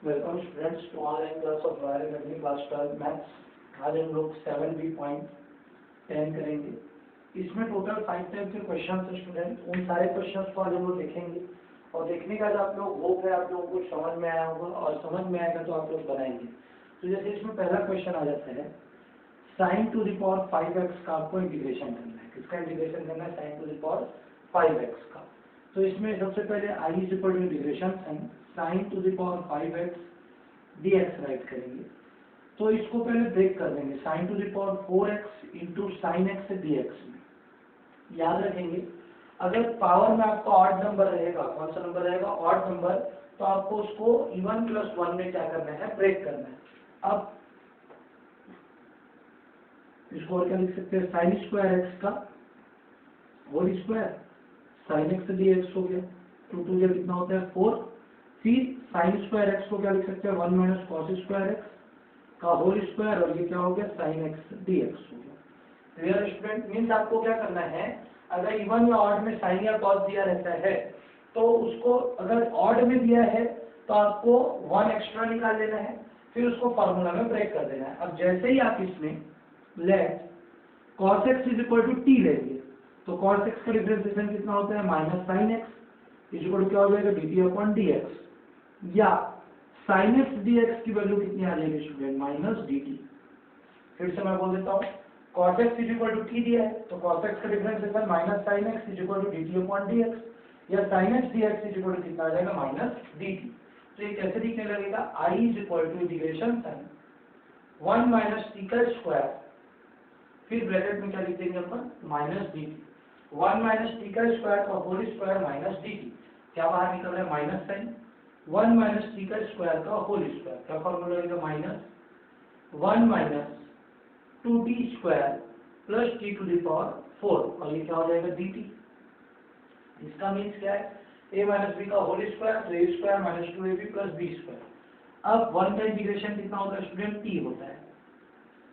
Welcome students to online class of royal academy class 12 maths. आज हम लोग 7B.10 करेंगे। इसमें टोटल 5 टाइप के क्वेश्चन है स्टूडेंट। उन सारे क्वेश्चंस को आज हम लोग देखेंगे और देखने का आप लोग होप है आप लोगों को समझ में आया होगा और समझ में आएगा तो आप लोग बनाएंगे। तो जैसे इसमें पहला क्वेश्चन आ जाता है sin to the power 5x का आपको इंटीग्रेशन करना है। किसका इंटीग्रेशन करना है? sin to the power 5x का। तो इसमें सबसे पहले i is equal to integration sin to the power 5x dx write करेंगे। तो इसको पहले ब्रेक कर देंगे sin to the power 4x into sine x dx में। याद रखेंगे अगर पावर में आपका ऑड नंबर रहेगा, कौन सा नंबर रहेगा? Odd number. तो आपको उसको इवन प्लस 1 में क्या करना है? ब्रेक करना है। अब इसको और क्या लिख सकते हैं? साइन स्क्वायर एक्स का whole square sine x dx हो गया। 2 2 कितना होता है? 4। फिर साइन स्क्वायर एक्स को क्या लिख सकते हैं? 1 माइनस कॉस स्क्वायर एक्स का होल स्क्वायर और ये क्या हो गया? साइन एक्स dx हो गया। Clear student? मीन्स आपको क्या करना है, अगर इवन या ऑड में साइन या कॉस दिया रहता है तो उसको अगर ऑड में दिया है तो आपको 1 एक्स्ट्रा निकाल लेना है, फिर उसको फॉर्मूला में ब्रेक कर देना है। अब जैसे ही आप इसमें let cos x is equal to t लेंगे तो cos x का डिफरेंशिएशन कितना होता है? Minus sine x is equal to क्या हो जाएगा? dt upon dx। या sin x dx की वैल्यू कितनी आ जाएगी स्टूडेंट? Minus dt। फिर से मैं बोल देता हूँ cos x is equal to T दिया है तो cos x का differentiation minus sine x is equal to dt upon dx या sin x dx is equal to कितना आ जाएगा? Minus dt। तो ये कैसे दिखने लगेगा? i is equal to integration sine 1 minus t का स्क्वायर, फिर ब्रैकेट में क्या लिख देंगे अपन? Minus dt। 1 माइनस टी का स्क्वायर का होल स्क्वायर माइनस dt। क्या बाहर निकल रहा है? माइनस साइन 1 माइनस टी का स्क्वायर का होल स्क्वायर। क्या फॉर्मूला रहेगा? Minus 1 minus 2t square plus t to the power 4 और ये क्या हो जाएगा? dt। इसका मीन्स क्या है? a माइनस b का होल स्क्वायर तो a square minus 2ab plus b square. अब 1 का इंटीग्रेशन कितना होता है स्टूडेंट? t होता है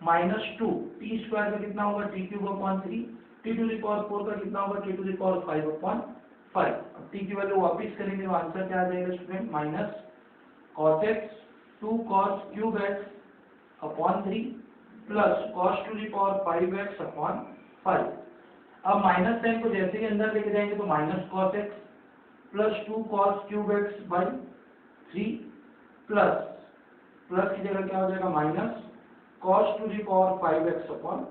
माइनस 2 टी स्क्वायर का कितना होगा? T cube upon 3 t to the power 4 का कितना होगा? T to the power 5 upon 5। अब टी की वैल्यू वापस करेंगे तो आंसर क्या आ जाएगा student? Minus cos x 2 cos cube x upon 3 plus cos to the power 5x upon 5। अब माइनस साइन को जैसे ही अंदर लेके जाएंगे तो minus cos x plus 2 cos cube x by 3 plus की जगह क्या हो जाएगा? Minus cos to the power 5x upon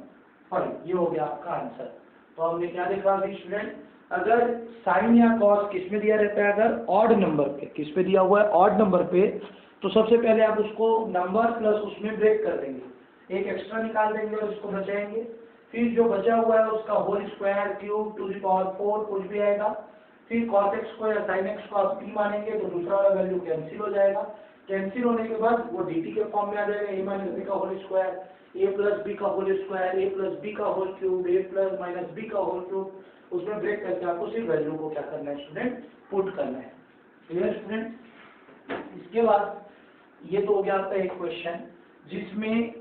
5। ये हो गया आपका आंसर। तो हमने क्या देखा अभी स्टूडेंट? अगर साइन या cos किस में दिया रहता है? अगर ऑड नंबर पे। किस पे दिया हुआ है? ऑड नंबर पे। तो सबसे पहले आप उसको नंबर प्लस उसमें ब्रेक कर देंगे, एक एक्स्ट्रा निकाल देंगे और उसको बचाएंगे। फिर जो बचा हुआ है उसका whole square cube to the power 4 कुछ भी आएगा। फिर cos x को या sin x को आप t मानेंगे तो दूसरा वाला वैल्यू कैंसिल हो जाएगा। कैंसिल होने के बाद वो dt के फॉर्म में आ जाएगा a माइनस b का whole square a plus b का whole square a plus b का whole cube a plus minus b का होल क्यूब। उसमें ब्रेक करके आपको सिर्फ वैल्यू को क्या करना है स्टूडेंट? पुट करना है। Clear student? इसके बाद ये तो हो गया आपका एक क्वेश्चन जिसमें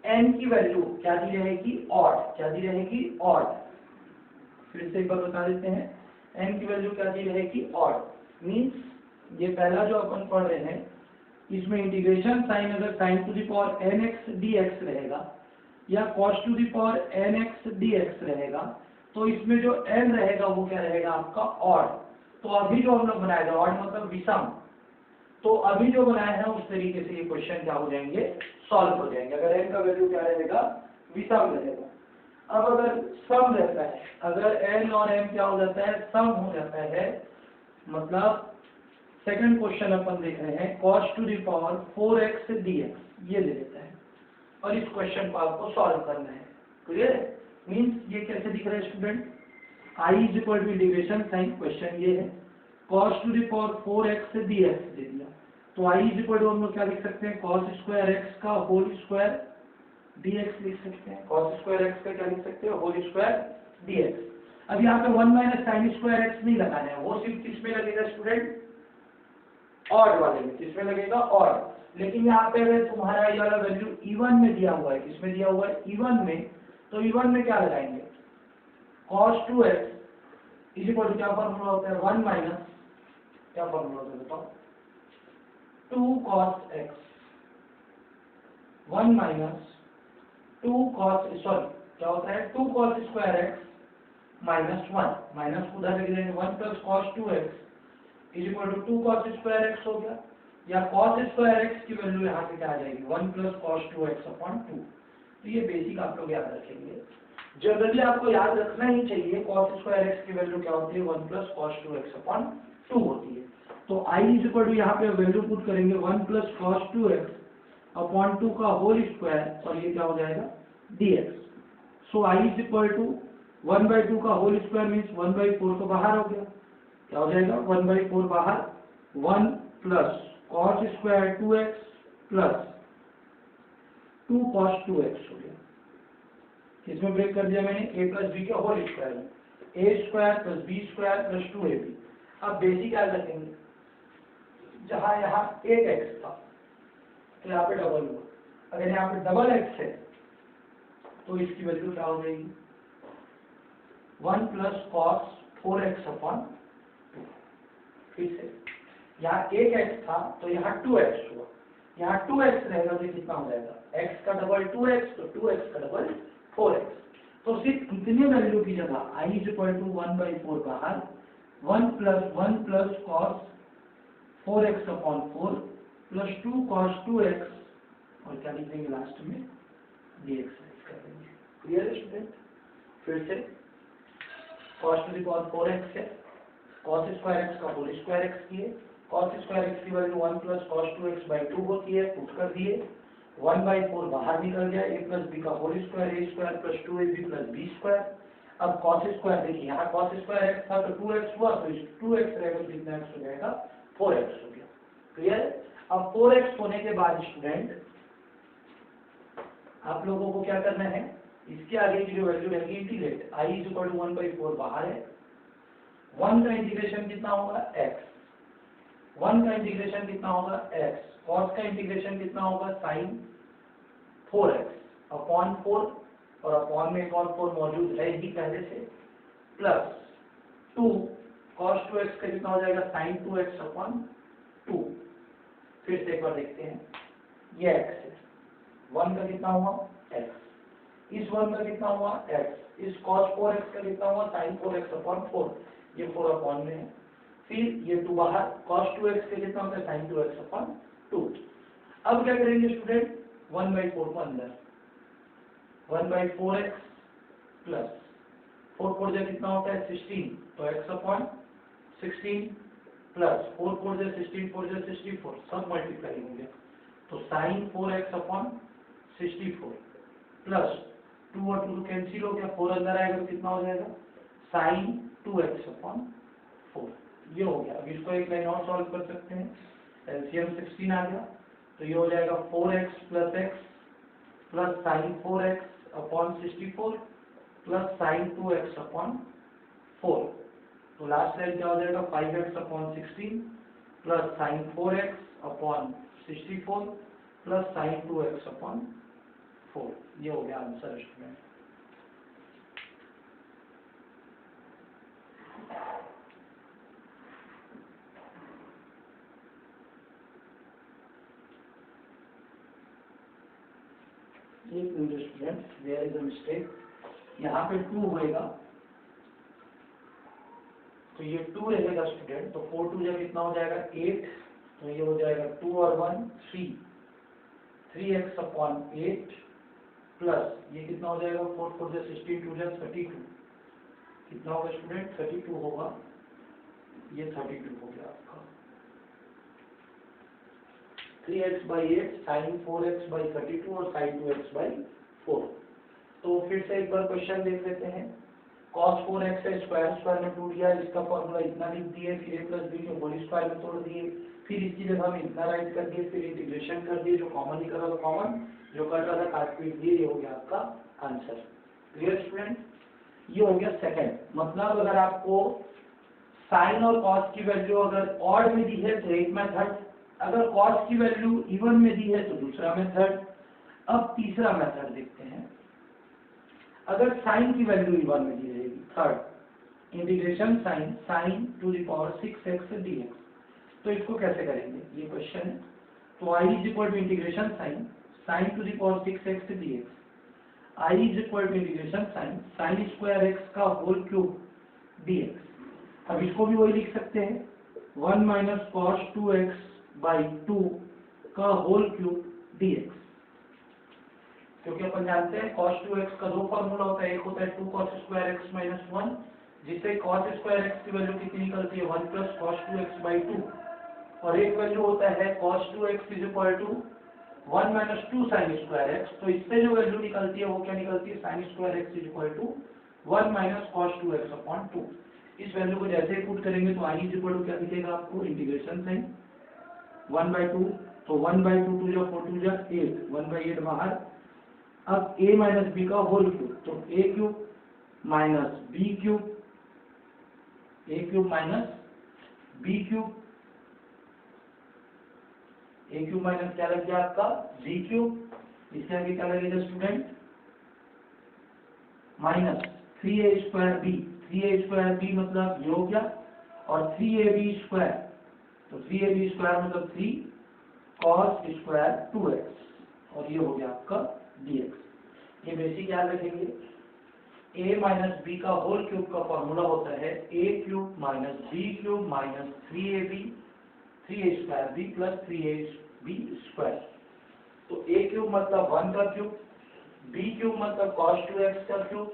n की वैल्यू क्या दी रहेगी? ऑड। क्या दी रहेगी? ऑड। फिर से एक बार बता देते हैं n की वैल्यू क्या दी रहेगी? ऑड। मीन्स ये पहला जो अपन पढ़ रहे हैं इसमें इंटीग्रेशन साइन अगर sine to the power nx dx रहेगा या cos to the power nx dx रहेगा तो इसमें जो n रहेगा वो क्या रहेगा आपका? ऑड। तो अभी जो हम लोग बनाए थे ऑड मतलब विषम, तो अभी जो बनाए हैं उस तरीके से ये क्वेश्चन क्या हो जाएंगे? सॉल्व हो जाएंगे। अगर n का वैल्यू क्या रहेगा? विषम रहेगा। अब अगर सम रहता है, अगर n और m क्या हो जाता है? सम हो जाता है, मतलब सेकंड क्वेश्चन अपन देख रहे हैं cos to the power 4x dx ये ले लेता है और इस क्वेश्चन को आपको सॉल्व करना है। क्लियर? मींस ये कैसे दिख रहा है student? i is equal to integration sine, question ये है cos to the power 4x dx दे दिया तो i इज इक्वल टू हम लोग क्या लिख सकते हैं? cos स्क्वायर x का होल स्क्वायर dx लिख सकते हैं। cos स्क्वायर x का क्या लिख सकते हैं? Whole square dx। अब यहाँ पे 1 माइनस साइन स्क्वायर x नहीं लगाना है, वो सिर्फ किस में लगेगा स्टूडेंट? ऑड वाले में। किसमें लगेगा? ऑड। लेकिन यहाँ पे अगर तुम्हारा ये वाला वैल्यू इवन में दिया हुआ है, किसमें दिया हुआ है? इवन में। तो इवन में क्या लगाएंगे? cos 2x is equal to क्या फॉर्मूला होता है? 1 माइनस क्या फॉर्मूला होता है बताओ? 2 cos x, 1 minus 2 cos, sorry क्या होता है 2 cos square x minus 1, minus को उधर लिख देंगे 1 plus cos 2x is equal to 2 cos square x हो गया, या cos स्क्वायर x की वैल्यू यहाँ से क्या आ जाएगी 1 प्लस cos 2x अपॉन 2। तो ये बेसिक आप लोग याद रखेंगे, जनरली आपको याद रखना ही चाहिए cos स्क्वायर x की वैल्यू क्या होती है 1 प्लस cos 2x अपॉन 2 होती है। तो I इज इक्वल टू यहाँ पे वैल्यू पुट करेंगे 1 प्लस cos 2x अपॉन 2 का होल स्क्वायर, और ये क्या हो जाएगा dx। So I is equal to 1/2 का होल स्क्वायर मीन्स 1/4 तो बाहर हो गया, क्या हो जाएगा 1/4 बाहर, 1 plus cos square 2x plus 2 cos 2x हो गया। इसमें ब्रेक कर दिया मैंने a प्लस बी के होल स्क्वायर में, a square plus b square plus 2ab। अब बेसिक याद रखेंगे, जहां यहाँ एक x था तो यहाँ पे डबल हुआ, अगर यहाँ पे डबल x है तो इसकी वैल्यू क्या हो जाएगी 1 प्लस cos 4x अपॉन 2। फिर से यहाँ एक x था तो यहाँ 2x हुआ, यहाँ 2x रहेगा तो कितना हो जाएगा x का डबल 2x, तो 2x का डबल 4x। तो सिर्फ इतने वैल्यू की जगह I इज इक्वल टू 1/4 बाहर, 1 plus cos 4x upon 4 plus 2 cos 2x, और क्या लिख देंगे लास्ट में dx कर देंगे। क्लियर है स्टूडेंट? फिर से cos to the power 4x है, cos स्क्वायर x का होल स्क्वायर x किए, cos स्क्वायर x की value 1 plus cos 2x by 2 होती है, पुट कर दिए 1/4 बाहर निकल गया, a प्लस बी का whole square a square plus 2ab plus b square. अब cos स्क्वायर देखिए यहाँ cos स्क्वायर x था तो 2x हुआ, तो 2x रहेगा तो कितना x हो जाएगा 4x हो गया। क्लियर? अब 4x होने के बाद स्टूडेंट आप लोगों को क्या करना है, इसके आगे की जो वैल्यू रहेगी integrate, I is equal to 1/4 बाहर है, 1 का इंटीग्रेशन कितना होगा x, 1 का इंटीग्रेशन कितना होगा x, cos का इंटीग्रेशन कितना होगा sin 4x अपॉन 4, और अपॉन में एक और 4 मौजूद है ही पहले से, प्लस 2 cos 2x का कितना हो जाएगा sin 2x अपॉन 2। फिर से एक बार देखते हैं, ये x है, 1 का कितना हुआ x, इस 1 का कितना हुआ x, इस cos 4x का कितना हुआ sin 4x अपॉन 4, ये 4 अपॉन में है, फिर ये 2 बाहर, cos 2x का कितना होता है sin 2x अपॉन 2। अब क्या करेंगे स्टूडेंट, 1/4 को अंदर, 1/4x प्लस 4 4 जा कितना होता है 16, तो x अपॉन 16 प्लस 4 4 जा 16 4 जा 64, सब मल्टीप्लाई होंगे, तो sin 4x अपॉन 64 प्लस 2 और 2 कैंसिल हो गया, 4 अंदर आएगा तो कितना हो जाएगा sin 2x अपॉन 4। ये हो गया। अब इसको एक लाइन और सॉल्व कर सकते हैं, एलसीएम 16 आ गया, तो ये हो जाएगा 4x plus x plus sin 4x upon 64 plus sin 2x upon 4। तो लास्ट लाइन क्या हो जाएगा 5x upon 16 plus sin 4x upon 64 plus sin 2x upon 4। ये हो गया आंसर स्टूडेंट। एक minute student, there is a mistake, यहाँ पे 2 होएगा तो ये 2 रहेगा स्टूडेंट, तो 4 2 जा कितना हो जाएगा 8, तो ये हो जाएगा 2 और 1 3, 3x अपॉन 8 प्लस ये कितना हो जाएगा 4 4 जा 16 2 जा 32, कितना होगा स्टूडेंट 32 होगा, ये 32 हो गया आपका, 3x by 8 sin 4x by 32 और sin 2x बाई 4। तो फिर से एक बार क्वेश्चन देख लेते हैं, cos 4x है स्क्वायर स्क्वायर में टूट गया, इसका फॉर्मूला इतना लिख दिए, फिर a प्लस बी को होल स्क्वायर में तोड़ दिए, फिर इसकी जगह हम इतना राइट कर दिए, फिर इंटीग्रेशन कर दिए, जो कॉमन निकल रहा था कॉमन, जो कट रहा था काट पीट दिए, ये हो गया आपका आंसर। Clear student? ये हो गया सेकंड। मतलब अगर आपको साइन और कॉस की वैल्यू अगर ऑड में दी है तो एक मेथड, अगर कॉस की वैल्यू इवन में दी है तो दूसरा मेथड। अब तीसरा मेथड देखते हैं, अगर साइन की वैल्यू इवन में दी रहेगी, third integration sine to the power 6x dx। तो इसको कैसे करेंगे, ये क्वेश्चन है। तो I is equal to integration sine to the power 6x dx, I is equal to integration sine square x का होल क्यूब dx। अब इसको भी वही लिख सकते हैं 1 माइनस कॉस 2x बाई 2 का होल क्यूब dx, क्योंकि अपन जानते हैं cos 2x का दो फॉर्मूला होता है, एक होता है 2 cos स्क्वायर x माइनस 1, जिससे cos स्क्वायर x की वैल्यू कितनी निकलती है 1 प्लस cos 2x बाई 2, और एक वैल्यू होता है cos 2x is equal to 1 minus 2 sine square x। तो इससे जो वैल्यू निकलती है वो क्या निकलती है sine square x is equal to 1 minus cos 2x upon 2। इस वैल्यू को जैसे ही पुट करेंगे तो i इज इक्वल टू क्या दिखेगा आपको इंटीग्रेशन साइन 1 बाई 2, तो 1 बाई 2 2 जा 4 2 जा 8, 1 बाई 8 बाहर। अब a माइनस बी का होल क्यूब, तो a cube minus b cube, a cube minus b cube, a cube minus क्या लग गया आपका b क्यूब, इसके आगे क्या लगेगा student minus 3a square b, 3a square b मतलब ये हो गया, और 3ab स्क्वायर, तो 3ab स्क्वायर मतलब 3 cos स्क्वायर 2x, और ये हो गया आपका dx। ये बेसिक याद रखेंगे, a माइनस बी का होल क्यूब का फॉर्मूला होता है a cube minus b cube minus 3ab 3a square b plus 3ab square. तो a क्यूब मतलब 1 का क्यूब, b क्यूब मतलब cos 2x का क्यूब,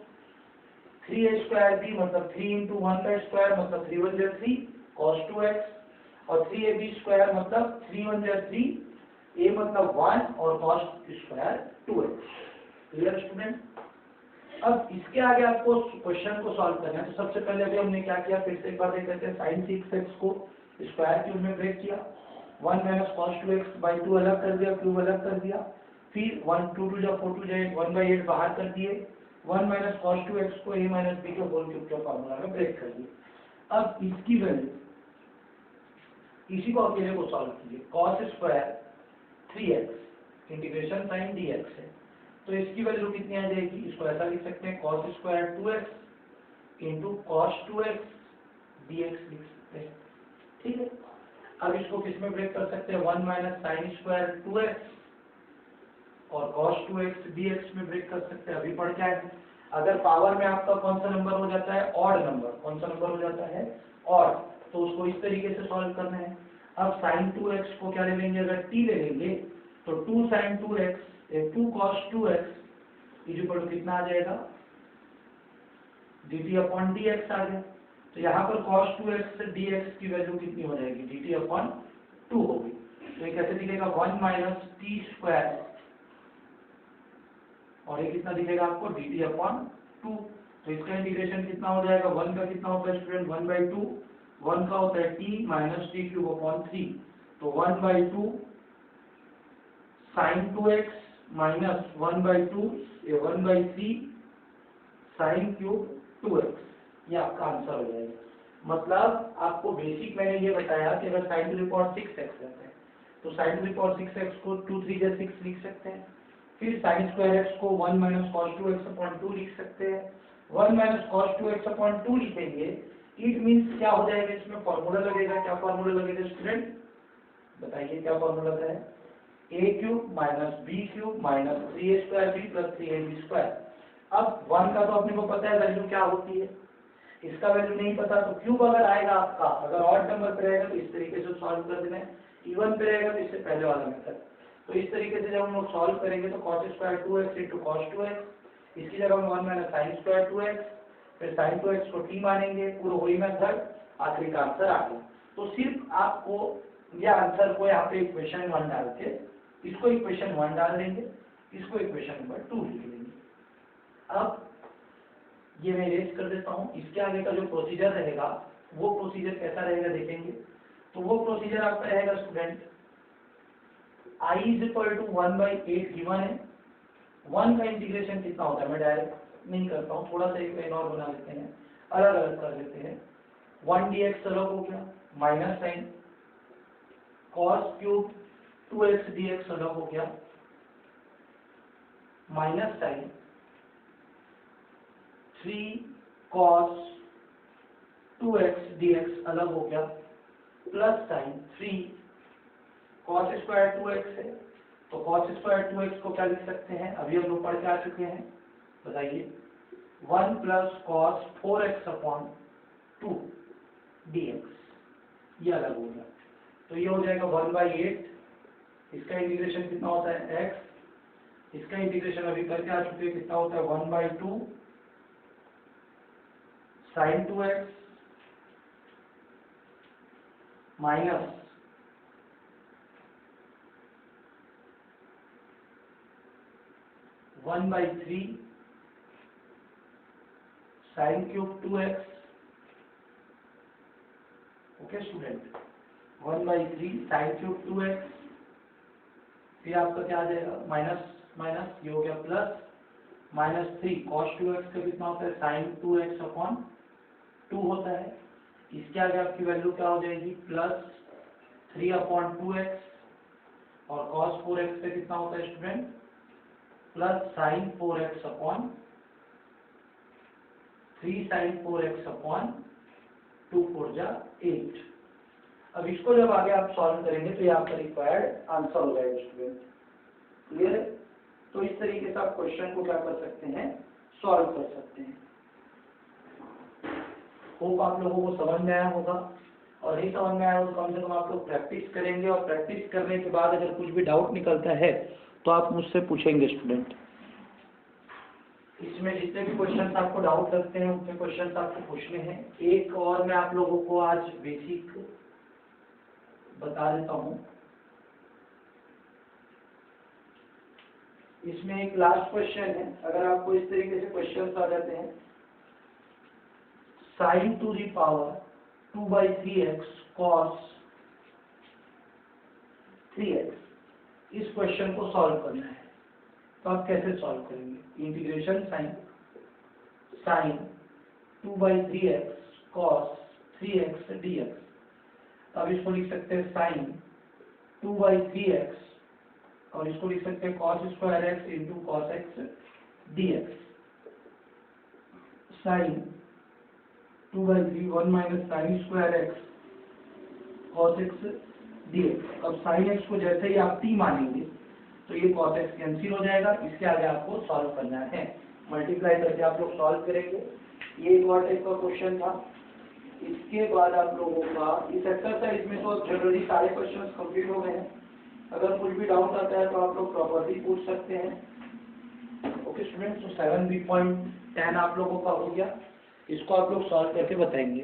3a स्क्वायर b मतलब 3 इंटू 1 का स्क्वायर मतलब 3 1 जा 3 cos 2x, और 3ab स्क्वायर मतलब 3 1 जा 3, a मतलब 1 और cos square 2x। Clear student? अब इसके आगे आपको क्वेश्चन को सॉल्व करना है, तो सबसे पहले अभी हमने क्या किया, फिर से एक बार देख लेते हैं। साइन 6x को स्क्वायर क्यूब में ब्रेक किया, 1 माइनस cos 2x बाई 2 अलग कर दिया, क्यूब अलग कर दिया, फिर 1 2 2 जा 4 2 जा 1 बाई 8 बाहर कर दिए, 1 माइनस cos 2x को a माइनस b के होल क्यूब के फॉर्मूला में ब्रेक कर दिया। अब इसकी वैल्यू, इसी को अकेले को सॉल्व कीजिए, cos square 3x integration sine dx है, तो इसकी वैल्यू कितनी आ जाएगी, इसको ऐसा लिख सकते हैं cos square 2x into cos 2x dx लिख सकते हैं। ठीक है, अब इसको किस में ब्रेक कर सकते हैं, 1 माइनस साइन स्क्वायर 2x और cos 2x dx में ब्रेक कर सकते हैं। अभी पढ़ क्या है, अगर पावर में आपका कौन सा नंबर हो जाता है, ऑड नंबर, कौन सा नंबर हो जाता है ऑड, तो उसको इस तरीके से सॉल्व करना है। अब साइन 2x को क्या ले लेंगे, अगर t ले लेंगे तो 2 sine 2x 2 cos 2x is equal to कितना आ जाएगा dt अपॉन dx आ गया। तो यहाँ पर cos 2x से dx की वैल्यू कितनी हो जाएगी, dt अपॉन 2 होगी। तो ये कैसे दिखेगा 1 माइनस टी स्क्वायर, और ये कितना दिखेगा आपको dt अपॉन 2। तो इसका इंटीग्रेशन कितना हो जाएगा, 1 का कितना होता है स्टूडेंट 1 बाई 2, 1 का होता है t minus T cube upon 3, तो 1 by 2 sine 2x minus 1 by 2 ये 1 बाई 3 साइन क्यूब 2x, ये आपका आंसर हो जाएगा। मतलब आपको बेसिक मैंने ये बताया कि अगर sine to the power 6x रहता है तो sign to the power 6x को 2 3 जा 6 लिख सकते हैं, फिर साइन स्क्वायर x को 1 माइनस cos 2x अपॉन 2 लिख सकते हैं। 1 माइनस cos 2x अपॉन 2 लिखेंगे, इट मीन्स क्या हो जाएगा, इसमें फॉर्मूला लगेगा, क्या फॉर्मूला लगेगा स्टूडेंट बताइए, क्या फॉर्मूला है, a cube minus b cube minus 3a square b plus 3ab square. अब 1 का तो अपने को पता है वैल्यू क्या होती है, इसका वैल्यू नहीं पता, तो क्यूब अगर आएगा आपका, अगर ऑड नंबर पे रहेगा तो इस तरीके से सॉल्व कर देना है, इवन पे रहेगा तो इससे पहले वाला मेथड। तो इस तरीके से जब हम लोग सॉल्व करेंगे तो cos square 2x into cos 2x, इसकी जगह हम 1 माइनस साइन स्क्वायर 2x, फिर साइन 2x को t मानेंगे, पूरा वही मेथड, आखिरी का आंसर आ गया। तो सिर्फ आपको यह आंसर को यहाँ पे इक्वेशन 1 डाल के, इसको इक्वेशन 1 डाल देंगे, इसको इक्वेशन नंबर 2 लिख लेंगे। अब ये मैं इरेज कर देता हूँ, इसके आगे का जो प्रोसीजर रहेगा वो प्रोसीजर कैसा रहेगा देखेंगे। तो वो प्रोसीजर आपका रहेगा student, i is equal to 1 by 8 given है, 1 का इंटीग्रेशन कितना होता है, मैं डायरेक्ट नहीं करता हूँ, थोड़ा सा एक लाइन और बना लेते हैं, अलग अलग कर लेते हैं। 1 dx अलग हो गया, minus sine cos cube 2x dx अलग हो गया, minus sign 3 cos 2x dx अलग हो गया, plus sign 3 cos square 2x है, तो कॉस स्क्वायर 2x को क्या लिख सकते हैं, अभी हम लोग पढ़ के आ चुके हैं, बताइए 1 plus cos 4x upon 2 dx, ये अलग हो गया। तो ये हो जाएगा 1/8, इसका इंटीग्रेशन कितना होता है x, इसका इंटीग्रेशन अभी करके आ चुके हैं, कितना होता है 1/2 sin 2x minus 1/3 sin cube 2x। Okay student, 1/3 sin cube 2x, फिर आपका क्या आ जाएगा माइनस माइनस, ये हो गया प्लस -3 cos 2x का कितना होता है sin 2x अपॉन 2 होता है, इसके आगे आपकी वैल्यू क्या हो जाएगी प्लस 3 अपॉन 2x और cos 4x का कितना होता है student plus sin 4x upon 3 sin 4x upon 2 4 जा 8। अब इसको जब आगे आप सॉल्व करेंगे तो ये आपका रिक्वायर्ड आंसर हो जाएगा स्टूडेंट, क्लियर है। तो इस तरीके से आप क्वेश्चन को क्या कर सकते हैं, सॉल्व कर सकते हैं। होप आप लोगों को समझ में आया होगा, और नहीं समझ में आया हो तो कम से कम आप लोग प्रैक्टिस करेंगे, और प्रैक्टिस करने के बाद अगर कुछ भी डाउट निकलता है तो आप मुझसे पूछेंगे स्टूडेंट। इसमें जितने भी क्वेश्चंस आपको डाउट लगते हैं उतने क्वेश्चंस आपको पूछने हैं। एक और मैं आप लोगों को आज बेसिक बता देता हूँ, इसमें एक लास्ट क्वेश्चन है, अगर आपको इस तरीके से क्वेश्चंस आ जाते हैं sin to the power 2/3x cos 3x, इस क्वेश्चन को सॉल्व करना है, तो आप कैसे सॉल्व करेंगे, integration sin 2/3x cos 3x dx, अब इसको लिख सकते हैं sin 2/3x और इसको लिख सकते हैं cos square x into cos x dx, sin 2/3 1 minus sin square x cos x dx। अब sin x को जैसे ही आप t मानेंगे तो ये cos x कैंसिल हो जाएगा, इसके आगे आपको सॉल्व करना है, मल्टीप्लाई करके आप लोग सॉल्व करेंगे। ये एक और टाइप का क्वेश्चन था। इसके बाद आप लोगों का इस एक्सरसाइज में तो जनरली सारे क्वेश्चंस कंप्लीट हो गए हैं, अगर कुछ भी डाउट आता है तो आप लोग प्रॉपर्ली पूछ सकते हैं। ओके स्टूडेंट्स, तो 7b.10 आप लोगों का हो गया, इसको आप लोग सॉल्व करके बताएंगे।